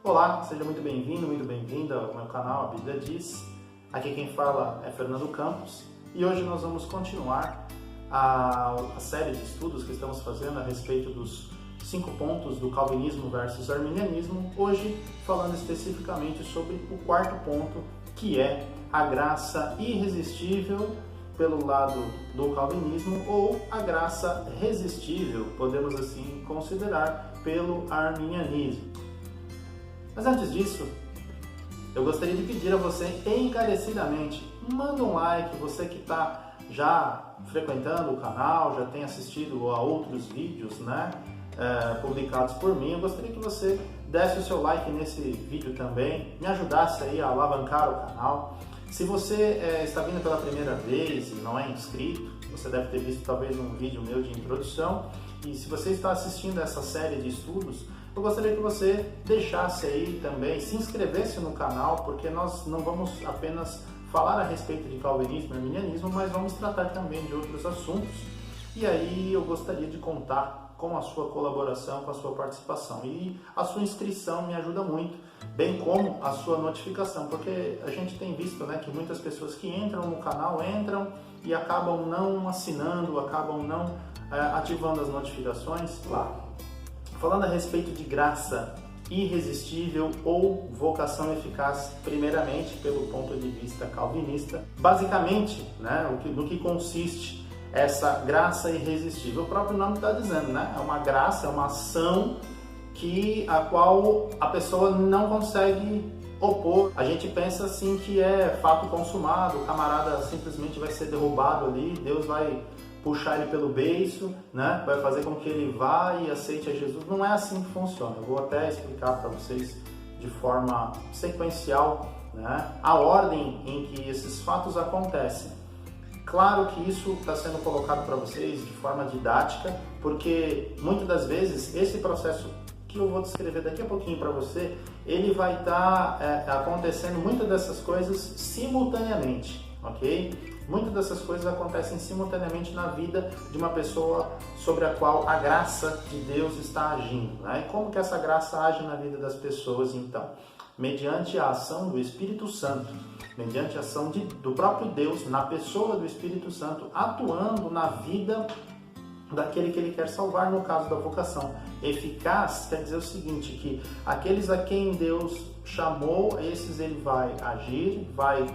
Olá, seja muito bem-vindo, muito bem-vinda ao meu canal, a Bíblia Diz. Aqui quem fala é Fernando Campos e hoje nós vamos continuar a série de estudos que estamos fazendo a respeito dos 5 pontos do calvinismo versus arminianismo, hoje falando especificamente sobre o 4º ponto, que é a graça irresistível pelo lado do calvinismo ou a graça resistível, podemos assim considerar, pelo arminianismo. Mas antes disso, eu gostaria de pedir a você encarecidamente, manda um like, você que está já frequentando o canal, já tem assistido a outros vídeos, publicados por mim. Eu gostaria que você desse o seu like nesse vídeo também, me ajudasse aí a alavancar o canal. Se você está vindo pela primeira vez e não é inscrito, você deve ter visto talvez um vídeo meu de introdução, e se você está assistindo essa série de estudos, eu gostaria que você deixasse aí também, se inscrevesse no canal, porque nós não vamos apenas falar a respeito de calvinismo e arminianismo, mas vamos tratar também de outros assuntos. E aí eu gostaria de contar com a sua colaboração, com a sua participação. E a sua inscrição me ajuda muito, bem como a sua notificação, porque a gente tem visto que muitas pessoas que entram no canal, entram e acabam não assinando, acabam não ativando as notificações. Claro. Falando a respeito de graça irresistível ou vocação eficaz, primeiramente pelo ponto de vista calvinista, basicamente, no que consiste essa graça irresistível? O próprio nome está dizendo, é uma graça, é uma ação a qual a pessoa não consegue opor. A gente pensa assim que é fato consumado, o camarada simplesmente vai ser derrubado ali, Deus vai puxar ele pelo beiço, vai fazer com que ele vá e aceite a Jesus. Não é assim que funciona. Eu vou até explicar para vocês de forma sequencial, a ordem em que esses fatos acontecem. Claro que isso está sendo colocado para vocês de forma didática, porque muitas das vezes esse processo que eu vou descrever daqui a pouquinho para você, ele vai estar acontecendo muitas dessas coisas simultaneamente, ok? Muitas dessas coisas acontecem simultaneamente na vida de uma pessoa sobre a qual a graça de Deus está agindo. E como que essa graça age na vida das pessoas, então? Mediante a ação do Espírito Santo, mediante a ação do próprio Deus, na pessoa do Espírito Santo, atuando na vida daquele que ele quer salvar, no caso da vocação. Eficaz quer dizer o seguinte, que aqueles a quem Deus chamou, esses ele vai agir, vai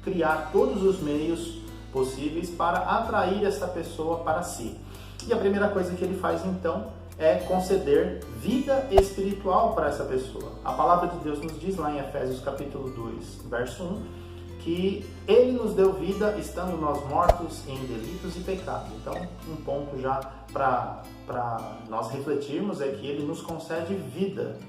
criar todos os meios possíveis para atrair essa pessoa para si. E a primeira coisa que ele faz então é conceder vida espiritual para essa pessoa. A palavra de Deus nos diz lá em Efésios capítulo 2, verso 1, que ele nos deu vida estando nós mortos em delitos e pecados. Então, um ponto já para nós refletirmos é que ele nos concede vida.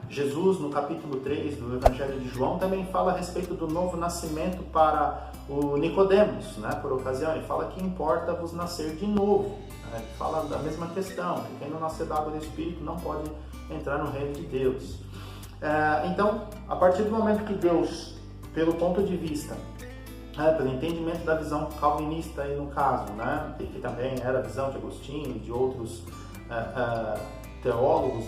Jesus, no capítulo 3 do Evangelho de João, também fala a respeito do novo nascimento para o Nicodemos, por ocasião. Ele fala que importa-vos nascer de novo. Ele fala da mesma questão, que quem não nascer da água do Espírito não pode entrar no reino de Deus. Então, a partir do momento que Deus, pelo ponto de vista, pelo entendimento da visão calvinista aí no caso, que também era a visão de Agostinho e de outros teólogos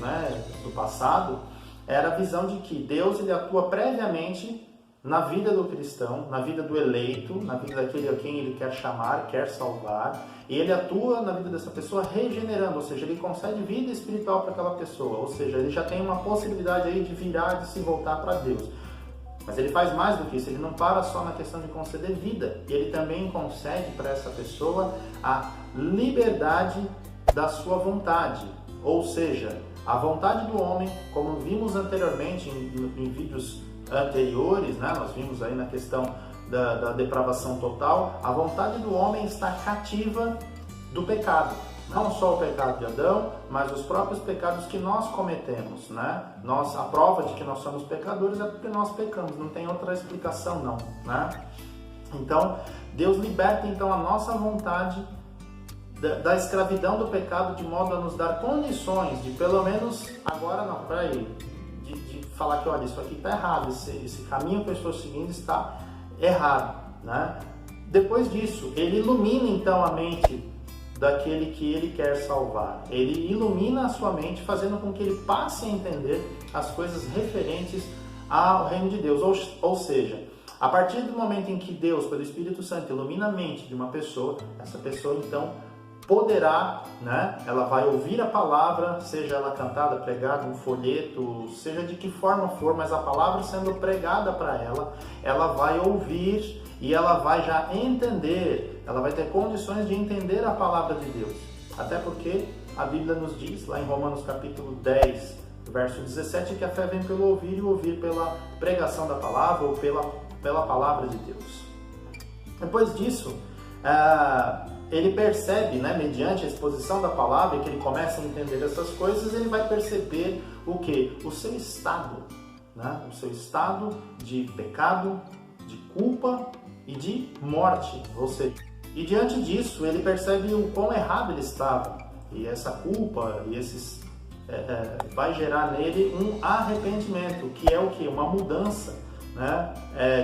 do passado, era a visão de que Deus ele atua previamente na vida do cristão, na vida do eleito, na vida daquele a quem ele quer chamar, quer salvar, e ele atua na vida dessa pessoa regenerando, ou seja, ele concede vida espiritual para aquela pessoa, ou seja, ele já tem uma possibilidade aí de virar, de se voltar para Deus. Mas ele faz mais do que isso, ele não para só na questão de conceder vida, ele também concede para essa pessoa a liberdade da sua vontade. Ou seja, a vontade do homem, como vimos anteriormente em vídeos anteriores, nós vimos aí na questão da depravação total, a vontade do homem está cativa do pecado. Não só o pecado de Adão, mas os próprios pecados que nós cometemos. A prova de que nós somos pecadores é porque nós pecamos, não tem outra explicação não. Então, Deus liberta então a nossa vontade da escravidão do pecado, de modo a nos dar condições de, pelo menos, agora não, de falar que, olha, isso aqui está errado, esse caminho que eu estou seguindo está errado. Depois disso, ele ilumina então a mente daquele que ele quer salvar. Ele ilumina a sua mente, fazendo com que ele passe a entender as coisas referentes ao reino de Deus. Ou seja, a partir do momento em que Deus, pelo Espírito Santo, ilumina a mente de uma pessoa, essa pessoa então poderá, ela vai ouvir a palavra, seja ela cantada, pregada, um folheto, seja de que forma for, mas a palavra sendo pregada para ela, ela vai ouvir e ela vai já entender, ela vai ter condições de entender a palavra de Deus. Até porque a Bíblia nos diz, lá em Romanos capítulo 10, verso 17, que a fé vem pelo ouvir e ouvir pela pregação da palavra ou pela palavra de Deus. Depois disso, ele percebe, mediante a exposição da palavra, que ele começa a entender essas coisas, ele vai perceber o quê? O seu estado, o seu estado de pecado, de culpa e de morte, ou seja, e diante disso ele percebe o quão errado ele estava, e essa culpa e esses vai gerar nele um arrependimento, que é o quê? Uma mudança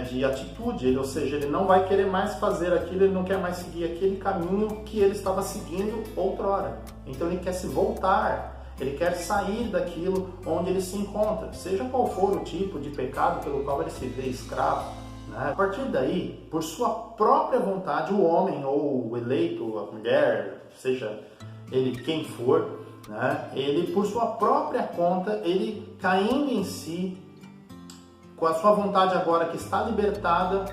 de atitude, ou seja, ele não vai querer mais fazer aquilo, ele não quer mais seguir aquele caminho que ele estava seguindo outrora. Então ele quer se voltar, ele quer sair daquilo onde ele se encontra, seja qual for o tipo de pecado pelo qual ele se vê escravo. A partir daí, por sua própria vontade, o homem ou o eleito, a mulher, seja ele quem for, ele por sua própria conta, ele caindo em si, com a sua vontade agora que está libertada,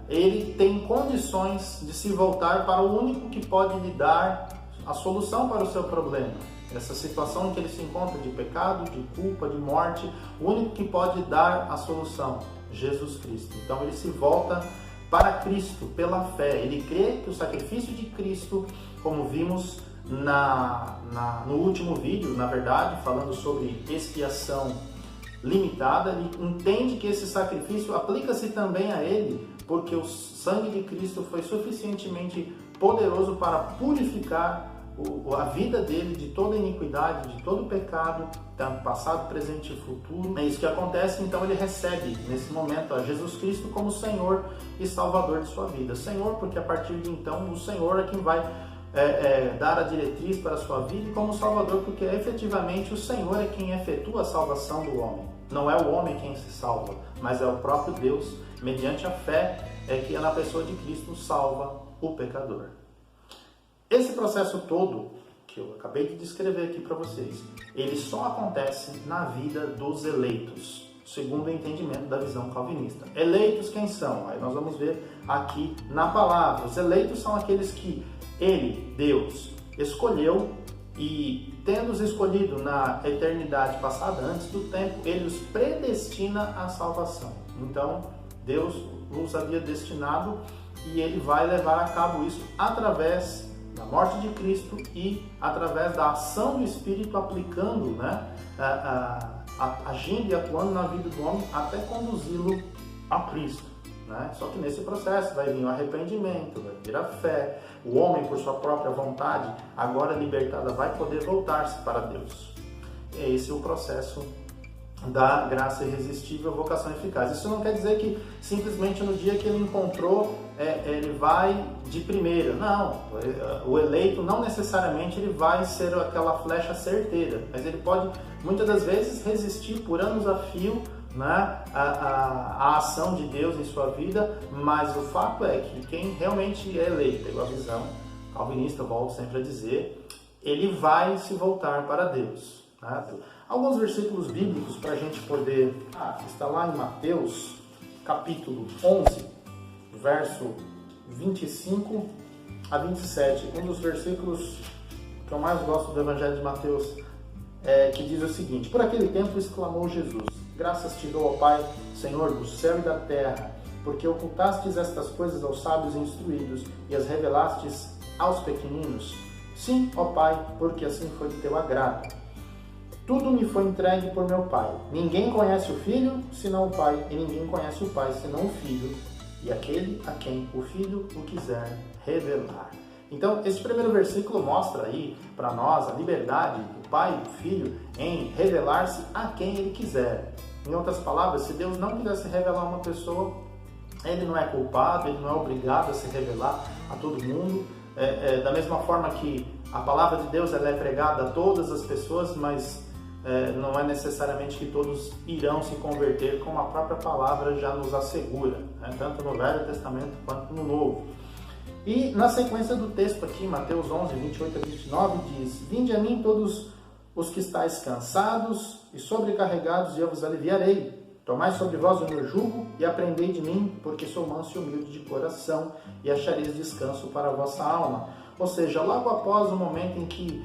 ele tem condições de se voltar para o único que pode lhe dar a solução para o seu problema. Essa situação em que ele se encontra de pecado, de culpa, de morte, o único que pode dar a solução, Jesus Cristo. Então ele se volta para Cristo pela fé. Ele crê que o sacrifício de Cristo, como vimos no último vídeo, na verdade, falando sobre expiação limitada, ele entende que esse sacrifício aplica-se também a ele, porque o sangue de Cristo foi suficientemente poderoso para purificar a vida dele de toda iniquidade, de todo pecado, tanto passado, presente e futuro. É isso que acontece, então ele recebe nesse momento a Jesus Cristo como Senhor e Salvador de sua vida. Senhor, porque a partir de então o Senhor é quem vai dar a diretriz para a sua vida, e como Salvador, porque efetivamente o Senhor é quem efetua a salvação do homem. Não é o homem quem se salva, mas é o próprio Deus, mediante a fé, que na pessoa de Cristo salva o pecador. Esse processo todo, que eu acabei de descrever aqui para vocês, ele só acontece na vida dos eleitos, segundo o entendimento da visão calvinista. Eleitos quem são? Aí nós vamos ver aqui na palavra. Os eleitos são aqueles que ele, Deus, escolheu, e tendo-os escolhido na eternidade passada, antes do tempo, ele os predestina à salvação. Então, Deus os havia destinado e ele vai levar a cabo isso através da morte de Cristo e através da ação do Espírito aplicando, agindo e atuando na vida do homem até conduzi-lo a Cristo. Só que nesse processo vai vir o arrependimento, vai vir a fé. O homem, por sua própria vontade, agora libertada, vai poder voltar-se para Deus. E esse é o processo da graça irresistível, vocação eficaz. Isso não quer dizer que simplesmente no dia que ele encontrou, ele vai de primeira. Não, o eleito não necessariamente ele vai ser aquela flecha certeira, mas ele pode muitas das vezes resistir por anos a fio a ação de Deus em sua vida, mas o fato é que quem realmente é eleito, pela visão calvinista, volto sempre a dizer, ele vai se voltar para Deus. Alguns versículos bíblicos para a gente poder... está lá em Mateus, capítulo 11, verso 25 a 27. Um dos versículos que eu mais gosto do Evangelho de Mateus, que diz o seguinte: por aquele tempo exclamou Jesus: graças te dou, ó Pai, Senhor do céu e da terra, porque ocultastes estas coisas aos sábios e instruídos e as revelastes aos pequeninos. Sim, ó Pai, porque assim foi de teu agrado. Tudo me foi entregue por meu Pai. Ninguém conhece o Filho, senão o Pai, e ninguém conhece o Pai, senão o Filho, e aquele a quem o Filho o quiser revelar. Então, esse primeiro versículo mostra aí para nós a liberdade do Pai e do Filho em revelar-se a quem Ele quiser. Em outras palavras, se Deus não quisesse revelar a uma pessoa, Ele não é culpado, Ele não é obrigado a se revelar a todo mundo. Da mesma forma que a palavra de Deus ela é pregada a todas as pessoas, mas não é necessariamente que todos irão se converter, como a própria palavra já nos assegura, né? Tanto no Velho Testamento quanto no Novo. E na sequência do texto aqui, Mateus 11, 28 a 29, diz: Vinde a mim todos os que estáis cansados e sobrecarregados, e eu vos aliviarei. Tomai sobre vós o meu jugo e aprendei de mim, porque sou manso e humilde de coração, e achareis descanso para a vossa alma. Ou seja, logo após o momento em que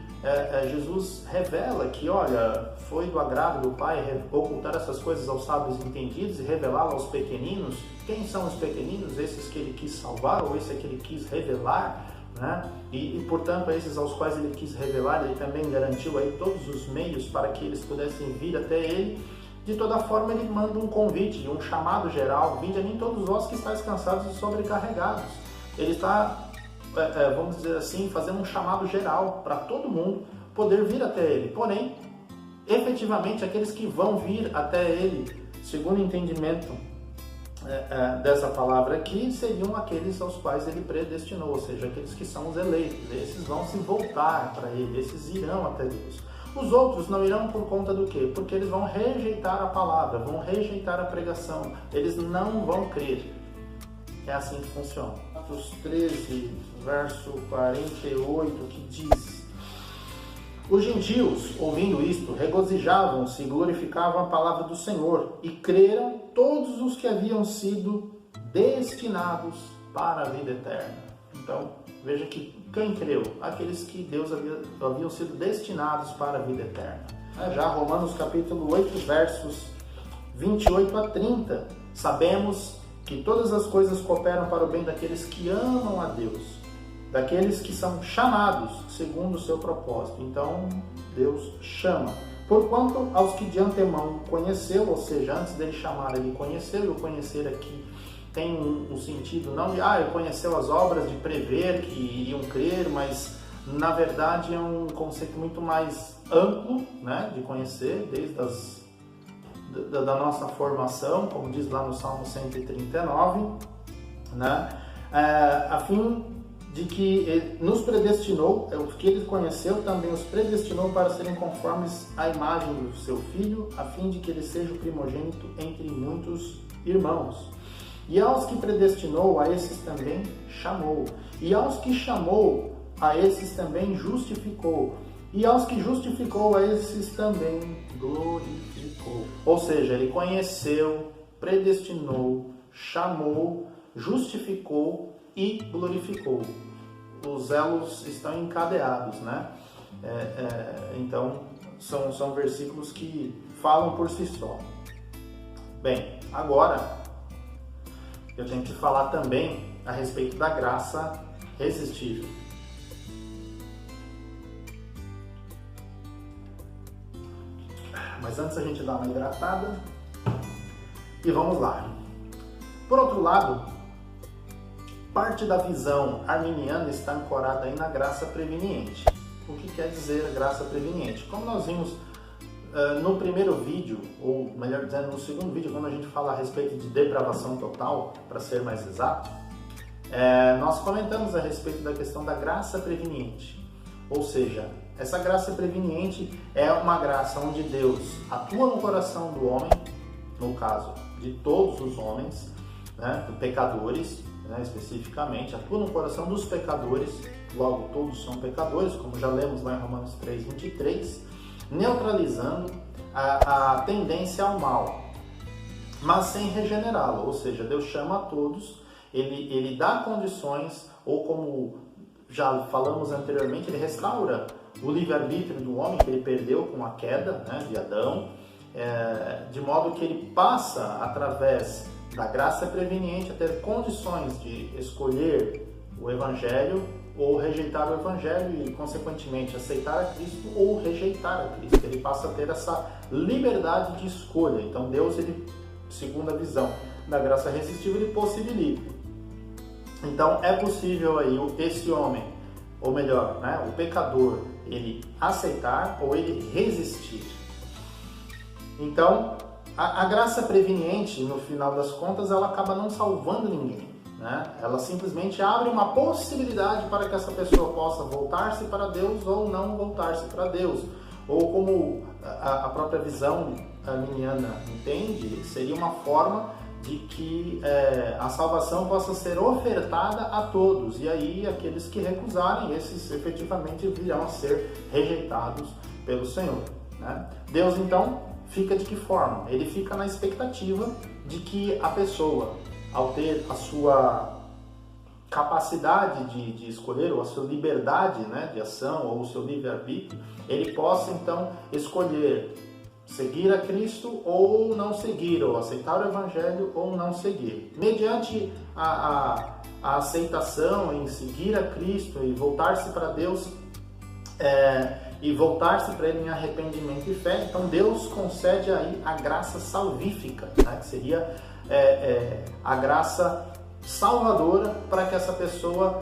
Jesus revela que, olha, foi do agrado do Pai ocultar essas coisas aos sábios entendidos e revelá-las aos pequeninos. Quem são os pequeninos? Esses que ele quis salvar ou esses que ele quis revelar, né? E portanto, esses aos quais ele quis revelar, ele também garantiu aí todos os meios para que eles pudessem vir até ele. De toda forma, ele manda um convite, um chamado geral: vinde a mim todos vós que estáis cansados e sobrecarregados. Ele está, vamos dizer assim, fazendo um chamado geral para todo mundo poder vir até ele. Porém, efetivamente, aqueles que vão vir até ele, segundo o entendimento dessa palavra aqui, seriam aqueles aos quais ele predestinou, ou seja, aqueles que são os eleitos. Esses vão se voltar para ele, esses irão até Deus. Os outros não irão por conta do quê? Porque eles vão rejeitar a palavra, vão rejeitar a pregação, eles não vão crer. É assim que funciona. Atos 13, verso 48, que diz: Os gentios, ouvindo isto, regozijavam-se e glorificavam a palavra do Senhor, e creram todos os que haviam sido destinados para a vida eterna. Então, veja que quem creu? Aqueles que Deus haviam sido destinados para a vida eterna. Já Romanos capítulo 8, versos 28 a 30, sabemos que todas as coisas cooperam para o bem daqueles que amam a Deus, daqueles que são chamados segundo o seu propósito. Então, Deus chama. Porquanto aos que de antemão conheceu, ou seja, antes dele chamar, ele conheceu, e o conhecer aqui tem um sentido não de, ele conheceu as obras, de prever que iriam crer, mas na verdade é um conceito muito mais amplo, né, de conhecer, desde da nossa formação, como diz lá no Salmo 139, né, a fim de que ele nos predestinou, o que ele conheceu também os predestinou para serem conformes à imagem do seu Filho, a fim de que ele seja o primogênito entre muitos irmãos. E aos que predestinou, a esses também chamou. E aos que chamou, a esses também justificou. E aos que justificou, a esses também glorificou. Ou seja, ele conheceu, predestinou, chamou, justificou e glorificou. Os elos estão encadeados, né? Então, são versículos que falam por si só. Bem, agora eu tenho que falar também a respeito da graça irresistível. Mas antes a gente dá uma hidratada e vamos lá. Por outro lado, parte da visão arminiana está ancorada aí na graça preveniente. O que quer dizer graça preveniente? Como nós vimos no primeiro vídeo, ou melhor dizendo, no segundo vídeo, quando a gente fala a respeito de depravação total, para ser mais exato, nós comentamos a respeito da questão da graça preveniente. Ou seja, essa graça preveniente é uma graça onde Deus atua no coração do homem, no caso de todos os homens, né, pecadores, né, especificamente, atua no coração dos pecadores, logo todos são pecadores, como já lemos lá em Romanos 3, 23, neutralizando a tendência ao mal, mas sem regenerá-lo. Ou seja, Deus chama a todos, ele dá condições, ou como já falamos anteriormente, ele restaura o livre-arbítrio do homem que ele perdeu com a queda, né, de Adão, de modo que ele passa, através da graça preveniente, a ter condições de escolher o Evangelho ou rejeitar o Evangelho e, consequentemente, aceitar a Cristo ou rejeitar a Cristo. Ele passa a ter essa liberdade de escolha. Então, Deus, ele, segundo a visão da graça irresistível, ele possibilita. Então, é possível aí esse homem, ou melhor, né, o pecador, ele aceitar ou ele resistir. Então, a graça preveniente, no final das contas, ela acaba não salvando ninguém. né? Ela simplesmente abre uma possibilidade para que essa pessoa possa voltar-se para Deus ou não voltar-se para Deus. Ou como a própria visão arminiana entende, seria uma forma de que a salvação possa ser ofertada a todos. E aí aqueles que recusarem, esses efetivamente virão a ser rejeitados pelo Senhor, né? Deus então fica de que forma? Ele fica na expectativa de que a pessoa, ao ter a sua capacidade de escolher, ou a sua liberdade, né, de ação, ou o seu livre-arbítrio, ele possa então escolher seguir a Cristo ou não seguir, ou aceitar o Evangelho ou não seguir. Mediante a aceitação em seguir a Cristo e voltar-se para Deus, e voltar-se para Ele em arrependimento e fé, então Deus concede aí a graça salvífica, né, que seria a graça salvadora para que essa pessoa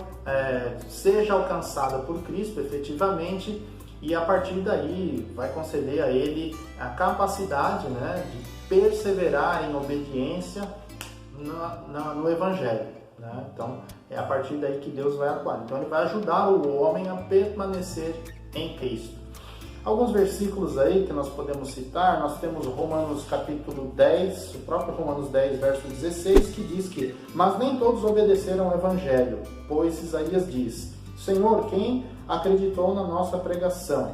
seja alcançada por Cristo efetivamente, e a partir daí vai conceder a ele a capacidade, né, de perseverar em obediência no Evangelho, né? Então é a partir daí que Deus vai atuar. Então ele vai ajudar o homem a permanecer em Cristo. Alguns versículos aí que nós podemos citar, nós temos Romanos capítulo 10, o próprio Romanos 10, verso 16, que diz que: mas nem todos obedeceram ao Evangelho, pois Isaías diz: Senhor, quem acreditou na nossa pregação?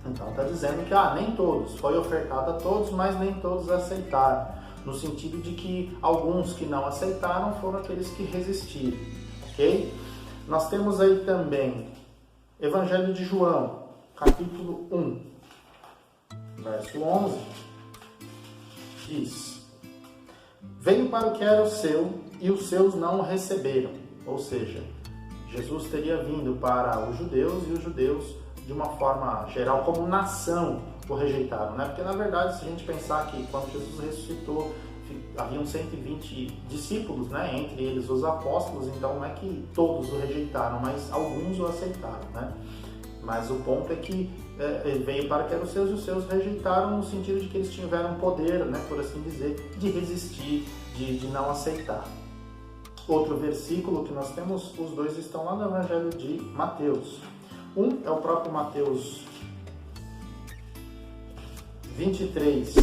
Então está dizendo que nem todos, foi ofertado a todos, mas nem todos aceitaram, no sentido de que alguns que não aceitaram foram aqueles que resistiram, ok? Nós temos aí também Evangelho de João, capítulo 1, verso 11, diz: veio para o que era o seu, e os seus não o receberam. Ou seja, Jesus teria vindo para os judeus, e os judeus, de uma forma geral, como nação, o rejeitaram, né? Porque, na verdade, se a gente pensar que quando Jesus ressuscitou, haviam 120 discípulos, né? Entre eles os apóstolos, então não é que todos o rejeitaram, mas alguns o aceitaram, né? Mas o ponto é que ele veio para que eram os seus, e os seus rejeitaram, no sentido de que eles tiveram poder, né, por assim dizer, de resistir, de não aceitar. Outro versículo que nós temos, os dois estão lá no Evangelho de Mateus. Um é o próprio Mateus 23,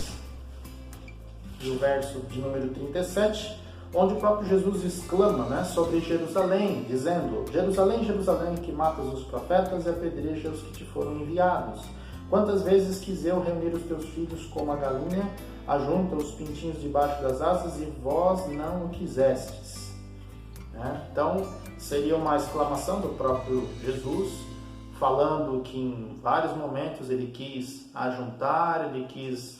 e o verso de número 37, onde o próprio Jesus exclama, né, sobre Jerusalém, dizendo: Jerusalém, Jerusalém, que matas os profetas e apedrejas os que te foram enviados. Quantas vezes quis eu reunir os teus filhos como a galinha ajunta os pintinhos debaixo das asas, e vós não o quisestes. Então, seria uma exclamação do próprio Jesus, falando que em vários momentos ele quis ajuntar, ele quis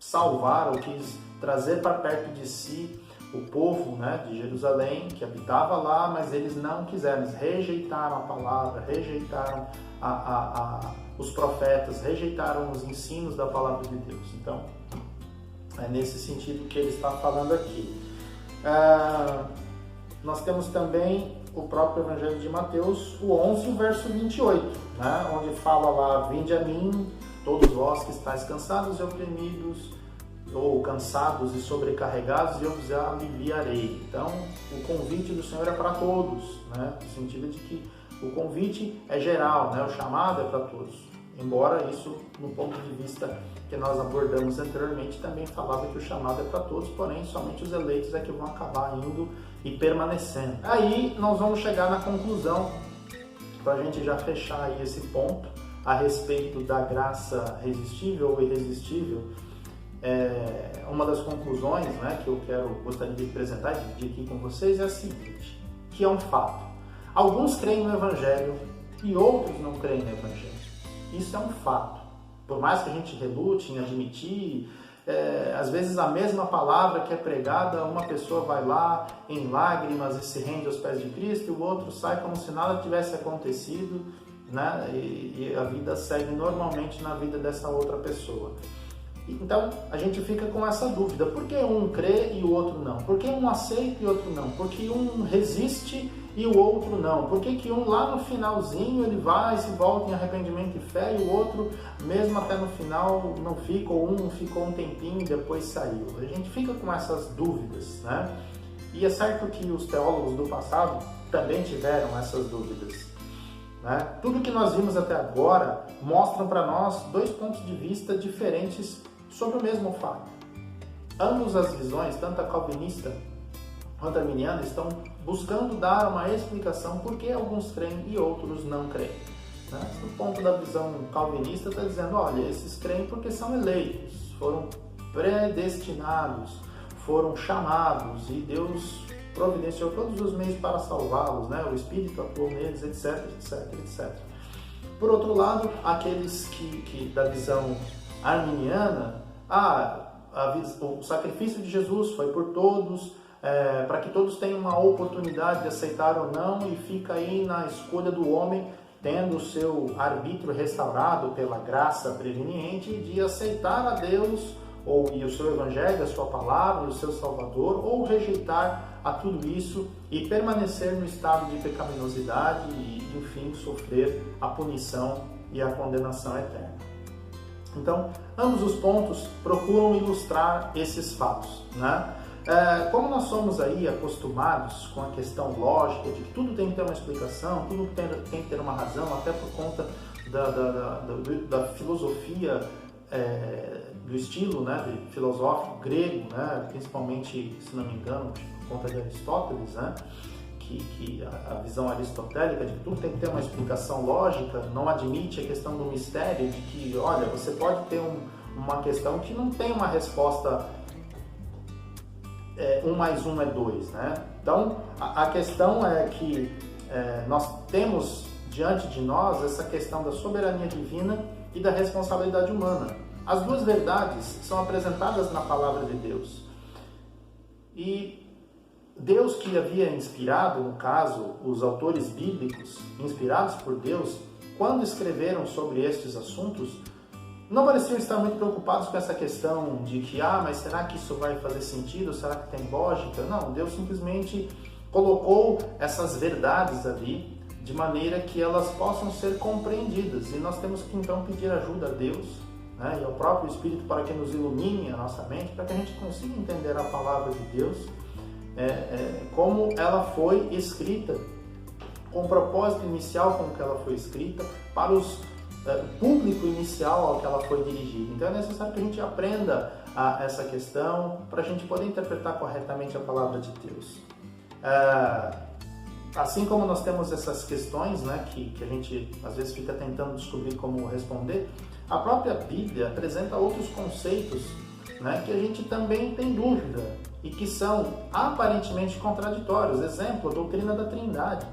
salvar, ou quis trazer para perto de si o povo, né, de Jerusalém, que habitava lá, mas eles não quiseram, eles rejeitaram a palavra, rejeitaram os profetas, rejeitaram os ensinos da palavra de Deus. Então, é nesse sentido que ele está falando aqui. Nós temos também o próprio Evangelho de Mateus, o 11, o verso 28, né, onde fala lá: vinde a mim, todos vós que estáis cansados e oprimidos, ou cansados e sobrecarregados, e eu vos aliviarei. Então, o convite do Senhor é para todos, né, no sentido de que o convite é geral, né, o chamado é para todos. Embora isso, no ponto de vista que nós abordamos anteriormente, também falava que o chamado é para todos, porém somente os eleitos é que vão acabar indo e permanecendo. Aí nós vamos chegar na conclusão, para a gente já fechar aí esse ponto, a respeito da graça resistível ou irresistível. Uma das conclusões, né, que eu gostaria de apresentar e dividir aqui com vocês é a seguinte, que é um fato. Alguns creem no Evangelho e outros não creem no Evangelho. Isso é um fato. Por mais que a gente relute em admitir, às vezes a mesma palavra que é pregada, uma pessoa vai lá em lágrimas e se rende aos pés de Cristo, e o outro sai como se nada tivesse acontecido, né? E a vida segue normalmente na vida dessa outra pessoa. Então, a gente fica com essa dúvida: por que um crê e o outro não? Por que um aceita e o outro não? Por que um resiste e o outro não? Por que um lá no finalzinho ele vai, se volta em arrependimento e fé, e o outro, mesmo até no final, não fica, ou um ficou um tempinho e depois saiu? A gente fica com essas dúvidas, né? E é certo que os teólogos do passado também tiveram essas dúvidas, né? Tudo que nós vimos até agora mostram para nós dois pontos de vista diferentes sobre o mesmo fato. Ambas as visões, tanto a calvinista quanto a arminiana, estão buscando dar uma explicação por que alguns creem e outros não creem. Do ponto da visão calvinista, está dizendo, olha, esses creem porque são eleitos, foram predestinados, foram chamados e Deus providenciou todos os meios para salvá-los, né? O Espírito atuou neles, etc, etc, etc. Por outro lado, aqueles que da visão arminiana, o sacrifício de Jesus foi por todos, para que todos tenham uma oportunidade de aceitar ou não, e fica aí na escolha do homem, tendo o seu arbítrio restaurado pela graça preveniente, de aceitar a Deus e o seu evangelho, a sua palavra, o seu Salvador, ou rejeitar a tudo isso e permanecer no estado de pecaminosidade e, enfim, sofrer a punição e a condenação eterna. Então, ambos os pontos procuram ilustrar esses fatos, né? Como nós somos aí acostumados com a questão lógica de que tudo tem que ter uma explicação, tudo tem que ter uma razão, até por conta da filosofia, do estilo, né, filosófico grego, né, principalmente, se não me engano, por conta de Aristóteles, né, que a visão aristotélica de que tudo tem que ter uma explicação lógica, não admite a questão do mistério, de que, olha, você pode ter uma questão que não tem uma resposta 1 mais 1 é 2, né? Então, a questão é que nós temos diante de nós essa questão da soberania divina e da responsabilidade humana. As duas verdades são apresentadas na palavra de Deus. E Deus, que havia inspirado, no caso, os autores bíblicos, inspirados por Deus, quando escreveram sobre estes assuntos, não pareciam estar muito preocupados com essa questão de que, mas será que isso vai fazer sentido? Será que tem lógica? Não, Deus simplesmente colocou essas verdades ali de maneira que elas possam ser compreendidas. E nós temos que então pedir ajuda a Deus, né, e ao próprio Espírito para que nos ilumine a nossa mente, para que a gente consiga entender a palavra de Deus como ela foi escrita, com o propósito inicial com que ela foi escrita, para o público inicial ao que ela foi dirigida. Então é necessário que a gente aprenda essa questão para a gente poder interpretar corretamente a palavra de Deus. Assim como nós temos essas questões, né, que a gente às vezes fica tentando descobrir como responder, a própria Bíblia apresenta outros conceitos, né, que a gente também tem dúvida e que são aparentemente contraditórios. Exemplo, a doutrina da Trindade.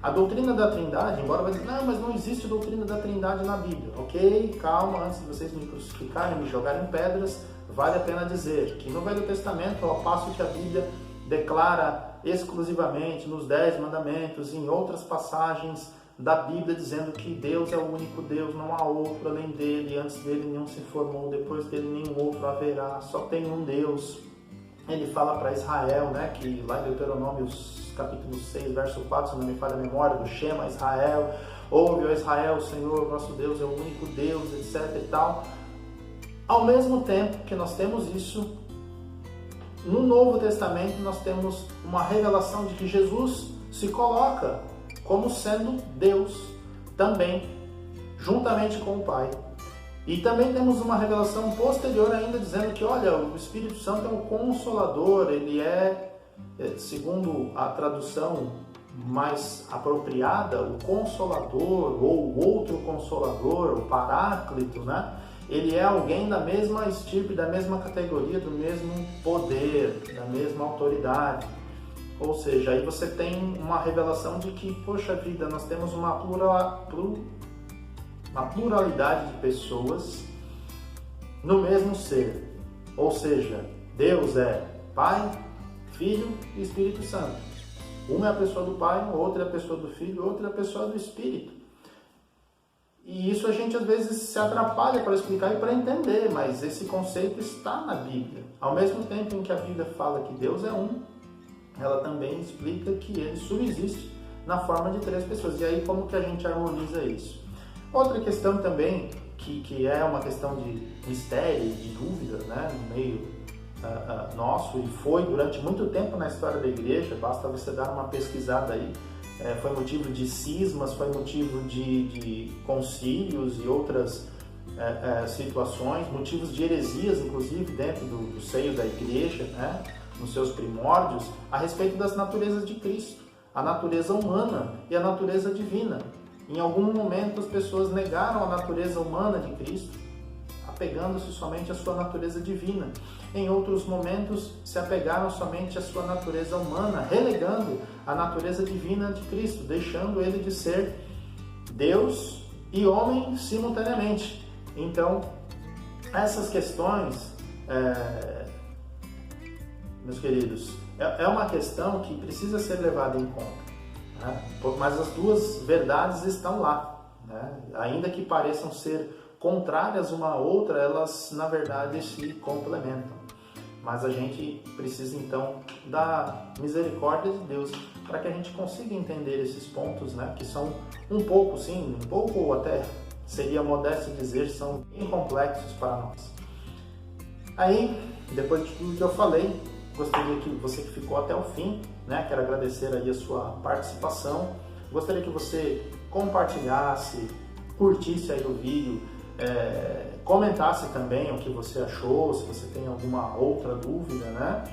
A doutrina da Trindade, embora vai dizer, não, mas não existe doutrina da Trindade na Bíblia. Ok, calma, antes de vocês me crucificarem, me jogarem pedras, vale a pena dizer que no Velho Testamento, ao passo que a Bíblia declara exclusivamente nos 10 mandamentos, em outras passagens da Bíblia, dizendo que Deus é o único Deus, não há outro além dele, antes dele nenhum se formou, depois dele nenhum outro haverá, só tem um Deus. Ele fala para Israel, né, que lá em Deuteronômio capítulo 6, verso 4, se não me falha a memória, do Shema Israel, ouve, ó Israel, o Senhor, nosso Deus é o único Deus, etc e tal. Ao mesmo tempo que nós temos isso, no Novo Testamento nós temos uma revelação de que Jesus se coloca como sendo Deus também, juntamente com o Pai. E também temos uma revelação posterior ainda dizendo que, olha, o Espírito Santo é um consolador, ele segundo a tradução mais apropriada, o consolador ou o outro consolador, o paráclito, né? Ele é alguém da mesma estirpe, da mesma categoria, do mesmo poder, da mesma autoridade. Ou seja, aí você tem uma revelação de que, poxa vida, nós temos uma pluralidade de pessoas no mesmo ser. Ou seja, Deus é Pai, Filho e Espírito Santo. Um é a pessoa do Pai, o outro é a pessoa do Filho, o outro é a pessoa do Espírito. E isso a gente às vezes se atrapalha para explicar e para entender, mas esse conceito está na Bíblia. Ao mesmo tempo em que a Bíblia fala que Deus é um, ela também explica que ele subsiste na forma de 3 pessoas. E aí como que a gente harmoniza isso? Outra questão também, que é uma questão de mistério, de dúvida, né, no meio nosso, e foi durante muito tempo na história da igreja, basta você dar uma pesquisada aí, foi motivo de cismas, foi motivo de concílios e outras situações, motivos de heresias, inclusive, dentro do seio da igreja, né, nos seus primórdios, a respeito das naturezas de Cristo, a natureza humana e a natureza divina. Em algum momento as pessoas negaram a natureza humana de Cristo, apegando-se somente à sua natureza divina. Em outros momentos se apegaram somente à sua natureza humana, relegando a natureza divina de Cristo, deixando ele de ser Deus e homem simultaneamente. Então, essas questões, meus queridos, é uma questão que precisa ser levada em conta, né? Mas as duas verdades estão lá, né? Ainda que pareçam ser contrárias uma à outra, elas na verdade se complementam. Mas a gente precisa então da misericórdia de Deus para que a gente consiga entender esses pontos, né? Que são um pouco, sim, um pouco, ou até seria modesto dizer, são bem complexos para nós. Aí, depois de tudo que eu falei, gostaria que você que ficou até o fim, né? Quero agradecer aí a sua participação. Gostaria que você compartilhasse, curtisse aí o vídeo, comentasse também o que você achou, se você tem alguma outra dúvida, né?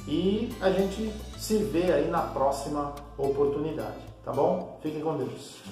E a gente se vê aí na próxima oportunidade, tá bom? Fiquem com Deus.